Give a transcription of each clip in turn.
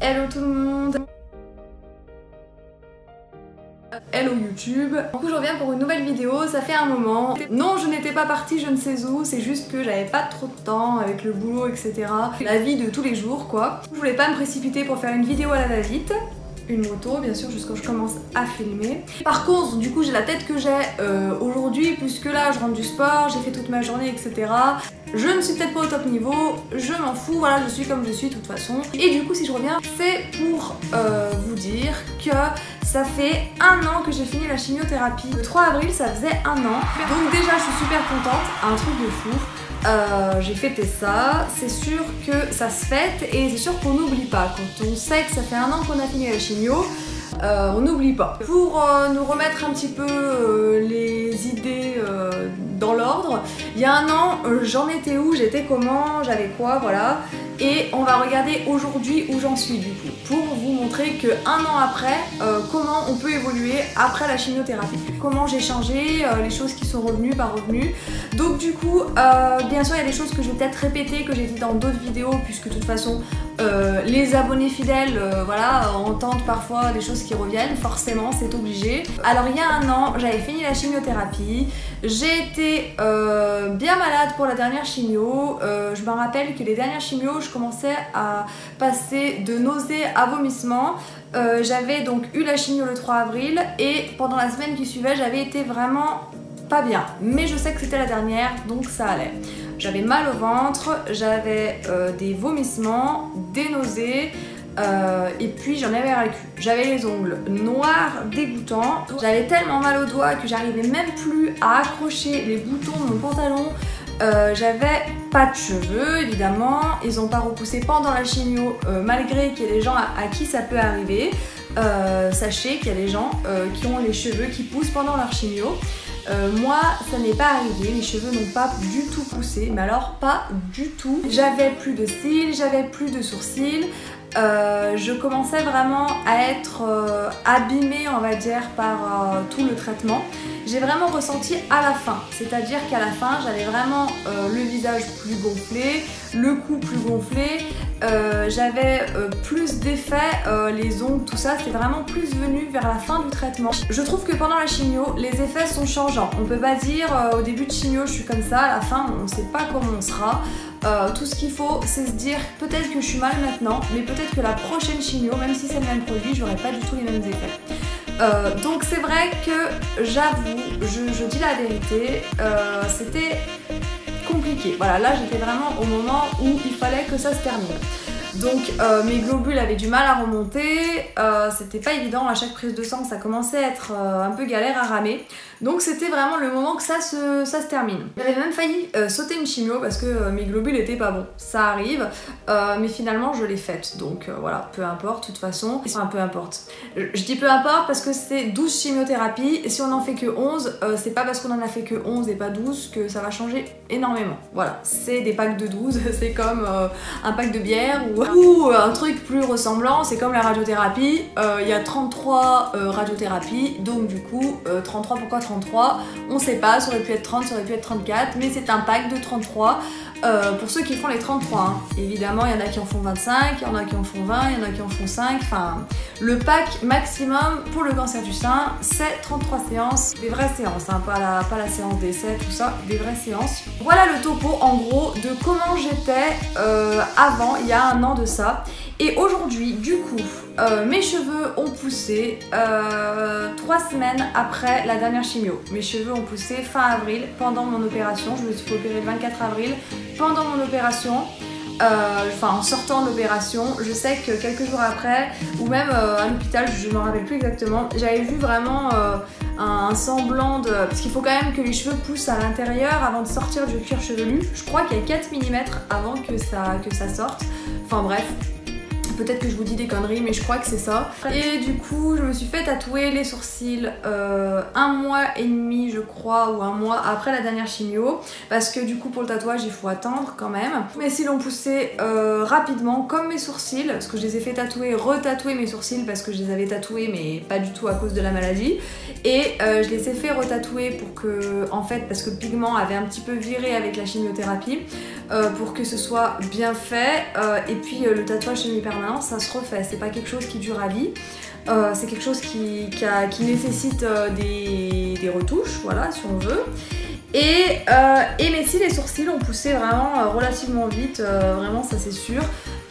Hello tout le monde. Hello YouTube. Du coup je reviens pour une nouvelle vidéo, ça fait un moment. Non, je n'étais pas partie je ne sais où, c'est juste que j'avais pas trop de temps avec le boulot etc. La vie de tous les jours quoi. Je voulais pas me précipiter pour faire une vidéo à la va-vite. Une moto bien sûr jusqu'à ce que je commence à filmer. Par contre du coup j'ai la tête que j'ai aujourd'hui puisque là je rentre du sport, j'ai fait toute ma journée etc. Je ne suis peut-être pas au top niveau, je m'en fous, voilà je suis comme je suis de toute façon. Et du coup si je reviens c'est pour vous dire que ça fait un an que j'ai fini la chimiothérapie. Le 3 avril ça faisait un an. Donc déjà je suis super contente, un truc de fou. J'ai fêté ça, c'est sûr que ça se fête et c'est sûr qu'on n'oublie pas. Quand on sait que ça fait un an qu'on a fini la chimio, on n'oublie pas. Pour nous remettre un petit peu les idées dans l'ordre, il y a un an, j'en étais où, j'étais comment, j'avais quoi, voilà. Et on va regarder aujourd'hui où j'en suis du coup, pour vous montrer que un an après, comment on peut évoluer après la chimiothérapie. Comment j'ai changé, les choses qui sont revenues, pas revenues. Donc du coup, bien sûr il y a des choses que je vais peut-être répéter, que j'ai dit dans d'autres vidéos, puisque de toute façon, les abonnés fidèles, voilà, entendent parfois des choses qui reviennent, forcément c'est obligé. Alors il y a un an, j'avais fini la chimiothérapie, j'ai été bien malade pour la dernière chimio. Je me rappelle que les dernières chimios, je commençais à passer de nausées à vomissements. J'avais donc eu la chimio le 3 avril et pendant la semaine qui suivait, j'avais été vraiment pas bien. Mais je sais que c'était la dernière, donc ça allait. J'avais mal au ventre, j'avais des vomissements, des nausées. Et puis j'en avais ras le cul. J'avais les ongles noirs dégoûtants. J'avais tellement mal aux doigts que j'arrivais même plus à accrocher les boutons de mon pantalon. J'avais pas de cheveux évidemment. Ils ont pas repoussé pendant la chimio malgré qu'il y ait des gens à qui ça peut arriver. Sachez qu'il y a des gens qui ont les cheveux qui poussent pendant leur chimio. Moi ça n'est pas arrivé, mes cheveux n'ont pas du tout poussé, mais alors pas du tout. J'avais plus de cils, j'avais plus de sourcils. Je commençais vraiment à être abîmée on va dire par tout le traitement. J'ai vraiment ressenti à la fin, c'est-à-dire qu'à la fin j'avais vraiment le visage plus gonflé, le cou plus gonflé, j'avais plus d'effets, les ongles, tout ça, c'est vraiment plus venu vers la fin du traitement. Je trouve que pendant la chimio, les effets sont changeants. On peut pas dire au début de chimio je suis comme ça, à la fin on ne sait pas comment on sera. Tout ce qu'il faut c'est se dire peut-être que je suis mal maintenant, mais peut-être que la prochaine chimio, même si c'est le même produit, j'aurai pas du tout les mêmes effets. Donc c'est vrai que j'avoue, je dis la vérité, c'était compliqué. Voilà, là j'étais vraiment au moment où il fallait que ça se termine. Donc mes globules avaient du mal à remonter, c'était pas évident, à chaque prise de sang ça commençait à être un peu galère à ramer. Donc c'était vraiment le moment que ça se termine. J'avais même failli sauter une chimio parce que mes globules étaient pas bons. Ça arrive, mais finalement je l'ai faite. Donc voilà, peu importe, de toute façon. Enfin peu importe. Je dis peu importe parce que c'est 12 chimiothérapies. Et si on en fait que 11, c'est pas parce qu'on en a fait que 11 et pas 12 que ça va changer énormément. Voilà, c'est des packs de 12, c'est comme un pack de bière ou un truc plus ressemblant, c'est comme la radiothérapie. Il y a 33 radiothérapies, donc du coup 33, pourquoi 33? On sait pas, ça aurait pu être 30, ça aurait pu être 34, mais c'est un pack de 33 pour ceux qui font les 33 hein. Évidemment il y en a qui en font 25, il y en a qui en font 20, il y en a qui en font 5, enfin le pack maximum pour le cancer du sein c'est 33 séances, des vraies séances hein, pas la séance d'essai, tout ça, des vraies séances. Voilà le topo en gros de comment j'étais avant, il y a un an de ça. Et aujourd'hui, du coup, mes cheveux ont poussé 3 semaines après la dernière chimio. Mes cheveux ont poussé fin avril, pendant mon opération. Je me suis fait opérer le 24 avril, pendant mon opération. Enfin en sortant de l'opération, je sais que quelques jours après, ou même à l'hôpital, je ne me rappelle plus exactement, j'avais vu vraiment un semblant de... Parce qu'il faut quand même que les cheveux poussent à l'intérieur avant de sortir du cuir chevelu. Je crois qu'il y a 4 mm avant que ça sorte. Enfin bref. Peut-être que je vous dis des conneries, mais je crois que c'est ça. Et du coup, je me suis fait tatouer les sourcils 1 mois et demi, je crois, ou 1 mois après la dernière chimio. Parce que du coup, pour le tatouage, il faut attendre quand même. Mes cils ont poussé rapidement, comme mes sourcils. Parce que je les ai fait tatouer, retatouer mes sourcils parce que je les avais tatoués, mais pas du tout à cause de la maladie. Et je les ai fait retatouer pour que, en fait, parce que le pigment avait un petit peu viré avec la chimiothérapie, pour que ce soit bien fait. Et puis le tatouage semi-permanent permanence, ça se refait. C'est pas quelque chose qui dure à vie. C'est quelque chose qui nécessite des retouches, voilà, si on veut. Et mes cils et sourcils ont poussé vraiment relativement vite, vraiment ça c'est sûr.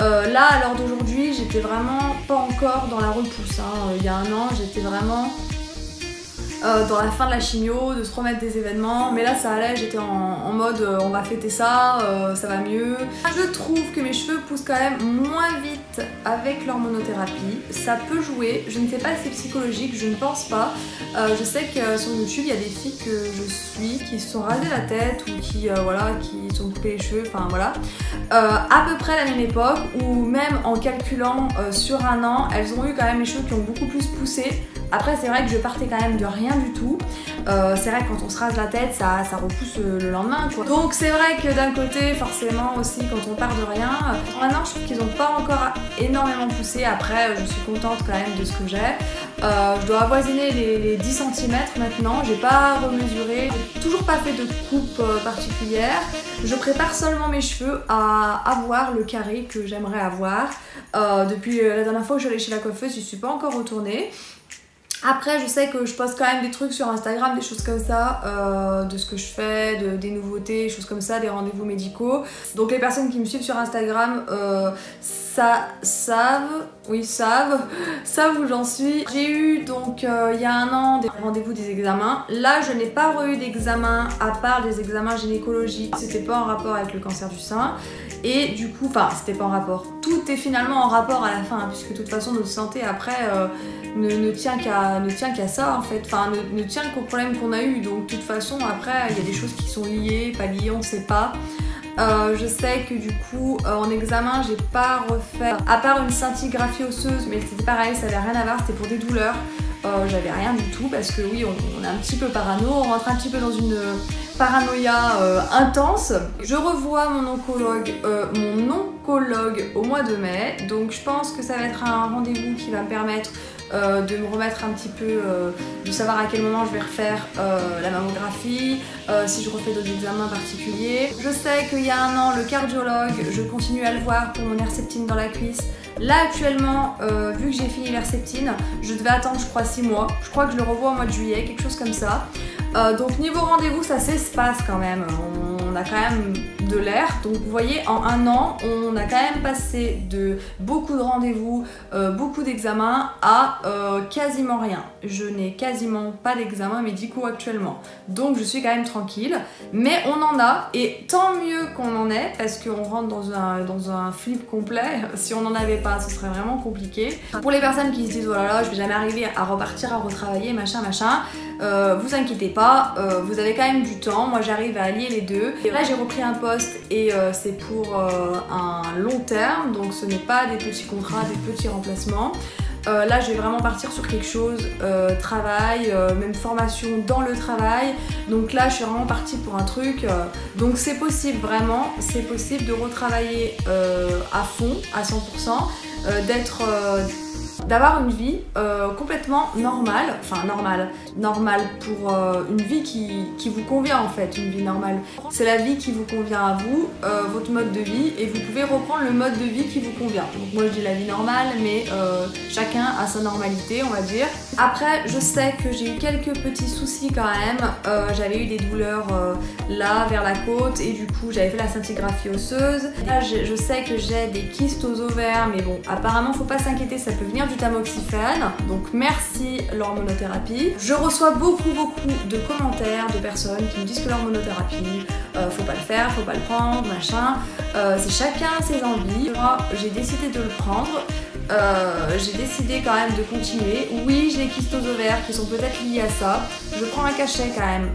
Là, à l'heure d'aujourd'hui, j'étais vraiment pas encore dans la repousse. Hein. Il y a un an, j'étais vraiment dans la fin de la chimio, de se remettre des événements, mais là ça allait, j'étais en mode on va fêter ça, ça va mieux. Je trouve que mes cheveux poussent quand même moins vite avec l'hormonothérapie, ça peut jouer, je ne sais pas si c'est psychologique, je ne pense pas. Je sais que sur YouTube il y a des filles que je suis qui se sont rasées la tête ou qui voilà, qui sont coupées les cheveux, enfin voilà, à peu près à la même époque, ou même en calculant sur un an, elles ont eu quand même les cheveux qui ont beaucoup plus poussé. Après c'est vrai que je partais quand même de rien du tout. C'est vrai que quand on se rase la tête, ça repousse le lendemain quoi. Donc c'est vrai que d'un côté, forcément aussi quand on part de rien, maintenant je trouve qu'ils n'ont pas encore énormément poussé. Après je suis contente quand même de ce que j'ai. Je dois avoisiner les 10 cm maintenant, j'ai pas remesuré, j'ai toujours pas fait de coupe particulière. Je prépare seulement mes cheveux à avoir le carré que j'aimerais avoir. Depuis la dernière fois que je suis allée chez la coiffeuse, j'y suis pas encore retournée. Après je sais que je poste quand même des trucs sur Instagram, des choses comme ça, de ce que je fais, des nouveautés, des choses comme ça, des rendez-vous médicaux. Donc les personnes qui me suivent sur Instagram savent où j'en suis. J'ai eu donc il y a un an des rendez-vous des examens. Là je n'ai pas eu d'examen à part des examens gynécologiques. C'était pas en rapport avec le cancer du sein. Et du coup, enfin c'était pas en rapport. Tout est finalement en rapport à la fin, hein, puisque de toute façon notre santé après ne tient qu'à ça en fait. Enfin ne tient qu'au problème qu'on a eu. Donc de toute façon après il y a des choses qui sont liées, pas liées, on sait pas. Je sais que du coup en examen j'ai pas refait, à part une scintigraphie osseuse, mais c'était pareil, ça avait rien à voir, c'était pour des douleurs. J'avais rien du tout parce que oui on est un petit peu parano, on rentre un petit peu dans une paranoïa intense. Je revois mon oncologue au mois de mai, donc je pense que ça va être un rendez-vous qui va me permettre de me remettre un petit peu, de savoir à quel moment je vais refaire la mammographie, si je refais d'autres examens particuliers. Je sais qu'il y a un an, le cardiologue, je continue à le voir pour mon herceptine dans la cuisse. Là actuellement, vu que j'ai fini l'herceptine, je devais attendre je crois 6 mois. Je crois que je le revois au mois de juillet, quelque chose comme ça. Donc niveau rendez-vous, ça s'espace quand même. On a quand même de l'air. Donc vous voyez, en un an, on a quand même passé de beaucoup de rendez-vous, beaucoup d'examens à quasiment rien. Je n'ai quasiment pas d'examens médicaux actuellement. Donc je suis quand même tranquille. Mais on en a, et tant mieux qu'on en ait, parce qu'on rentre dans un flip complet. Si on n'en avait pas, ce serait vraiment compliqué. Pour les personnes qui se disent oh là là, je vais jamais arriver à repartir, à retravailler, machin, vous inquiétez pas, vous avez quand même du temps. Moi j'arrive à allier les deux. Et là j'ai repris un poste et c'est pour un long terme, donc ce n'est pas des petits contrats, des petits remplacements. Là je vais vraiment partir sur quelque chose, travail, même formation dans le travail. Donc là je suis vraiment partie pour un truc, donc c'est possible vraiment, c'est possible de retravailler à fond, à 100%, d'avoir une vie complètement normale, enfin normale pour une vie qui vous convient en fait, une vie normale. C'est la vie qui vous convient à vous, votre mode de vie, et vous pouvez reprendre le mode de vie qui vous convient. Donc moi je dis la vie normale, mais chacun a sa normalité on va dire. Après je sais que j'ai eu quelques petits soucis quand même, j'avais eu des douleurs là vers la côte et du coup j'avais fait la scintigraphie osseuse. Là je sais que j'ai des kystes aux ovaires, mais bon apparemment faut pas s'inquiéter, ça peut venir du tamoxifène, donc merci l'hormonothérapie. Je reçois beaucoup de commentaires de personnes qui me disent que l'hormonothérapie, faut pas le faire, faut pas le prendre, machin. C'est chacun ses envies. Moi j'ai décidé de le prendre. J'ai décidé quand même de continuer. Oui, j'ai des kystes aux ovaires qui sont peut-être liés à ça. Je prends un cachet quand même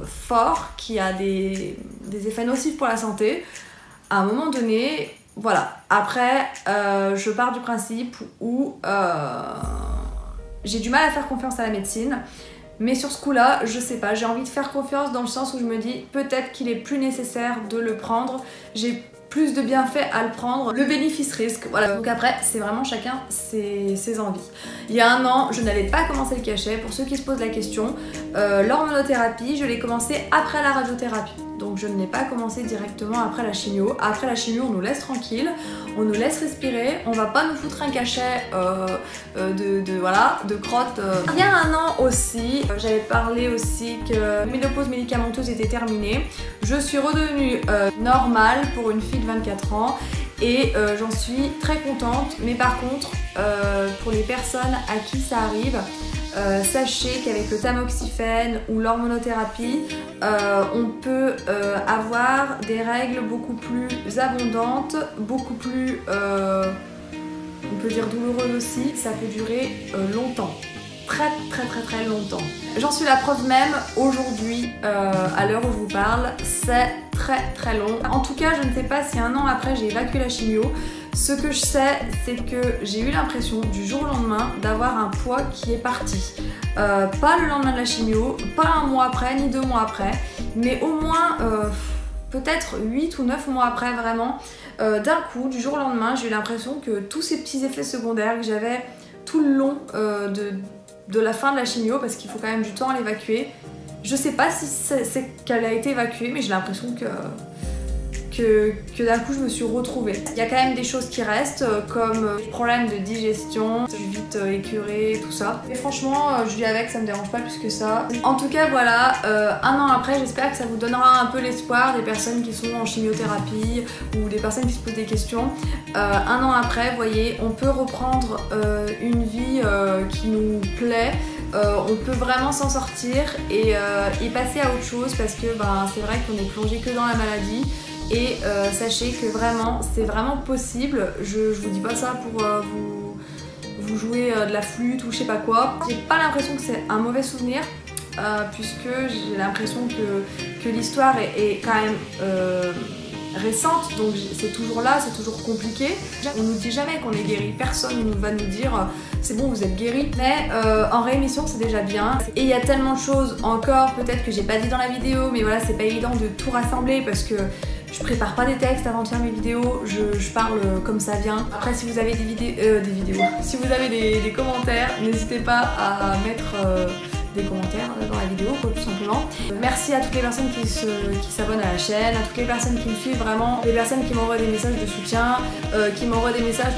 fort qui a des effets nocifs pour la santé. À un moment donné, voilà. Après, je pars du principe où j'ai du mal à faire confiance à la médecine. Mais sur ce coup-là, je sais pas, j'ai envie de faire confiance dans le sens où je me dis peut-être qu'il est plus nécessaire de le prendre. J'ai plus de bienfaits à le prendre, le bénéfice-risque, voilà. Donc après, c'est vraiment chacun ses envies. Il y a un an, je n'avais pas commencé le cachet. Pour ceux qui se posent la question, l'hormonothérapie, je l'ai commencé après la radiothérapie. donc je ne l'ai pas commencé directement après la chimio. Après la chimio, on nous laisse tranquille, on nous laisse respirer, on va pas nous foutre un cachet de crotte. Il y a un an aussi, j'avais parlé aussi que mes ménopause médicamenteuse était terminée. Je suis redevenue normale pour une fille de 24 ans et j'en suis très contente. Mais par contre, pour les personnes à qui ça arrive, sachez qu'avec le tamoxifène ou l'hormonothérapie, on peut avoir des règles beaucoup plus abondantes, beaucoup plus, on peut dire douloureuses aussi. Ça peut durer longtemps, très longtemps. J'en suis la preuve même aujourd'hui, à l'heure où je vous parle, c'est très long. En tout cas, je ne sais pas si un an après j'ai évacué la chimio. Ce que je sais, c'est que j'ai eu l'impression du jour au lendemain d'avoir un poids qui est parti. Pas le lendemain de la chimio, pas un mois après, ni 2 mois après, mais au moins peut-être 8 ou 9 mois après vraiment. D'un coup, du jour au lendemain, j'ai eu l'impression que tous ces petits effets secondaires que j'avais tout le long de la fin de la chimio, parce qu'il faut quand même du temps à l'évacuer. Je sais pas si c'est qu'elle a été évacuée, mais j'ai l'impression que d'un coup je me suis retrouvée. Il y a quand même des choses qui restent, comme problème de digestion, je suis vite écurée, tout ça. Et franchement, je vis avec, ça me dérange pas plus que ça. En tout cas, voilà, un an après, j'espère que ça vous donnera un peu l'espoir des personnes qui sont en chimiothérapie ou des personnes qui se posent des questions. Un an après, vous voyez, on peut reprendre une vie qui nous plaît. On peut vraiment s'en sortir et passer à autre chose, parce que c'est vrai qu'on est plongé que dans la maladie. Et sachez que vraiment, c'est vraiment possible. Je vous dis pas ça pour vous jouer de la flûte ou je sais pas quoi. J'ai pas l'impression que c'est un mauvais souvenir, puisque j'ai l'impression que l'histoire est quand même récente, donc c'est toujours là, c'est toujours compliqué. On nous dit jamais qu'on est guéri, personne ne va nous dire c'est bon, vous êtes guéri, mais en réémission c'est déjà bien. Et il y a tellement de choses encore, peut-être que j'ai pas dit dans la vidéo, mais voilà, c'est pas évident de tout rassembler parce que je prépare pas des textes avant de faire mes vidéos, je parle comme ça vient. Après, si vous avez des vidéos, si vous avez des commentaires, n'hésitez pas à mettre des commentaires dans la vidéo, quoi, tout simplement. Merci à toutes les personnes qui s'abonnent à la chaîne, à toutes les personnes qui me suivent, vraiment, les personnes qui m'envoient des messages de soutien, qui m'envoient des messages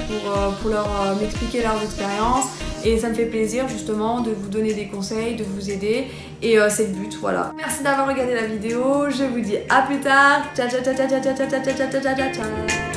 pour m'expliquer leurs expériences. Et ça me fait plaisir justement de vous donner des conseils, de vous aider, et c'est le but, voilà. Merci d'avoir regardé la vidéo, je vous dis à plus tard, ciao ciao ciao ciao ciao ciao ciao ciao ciao ciao ciao.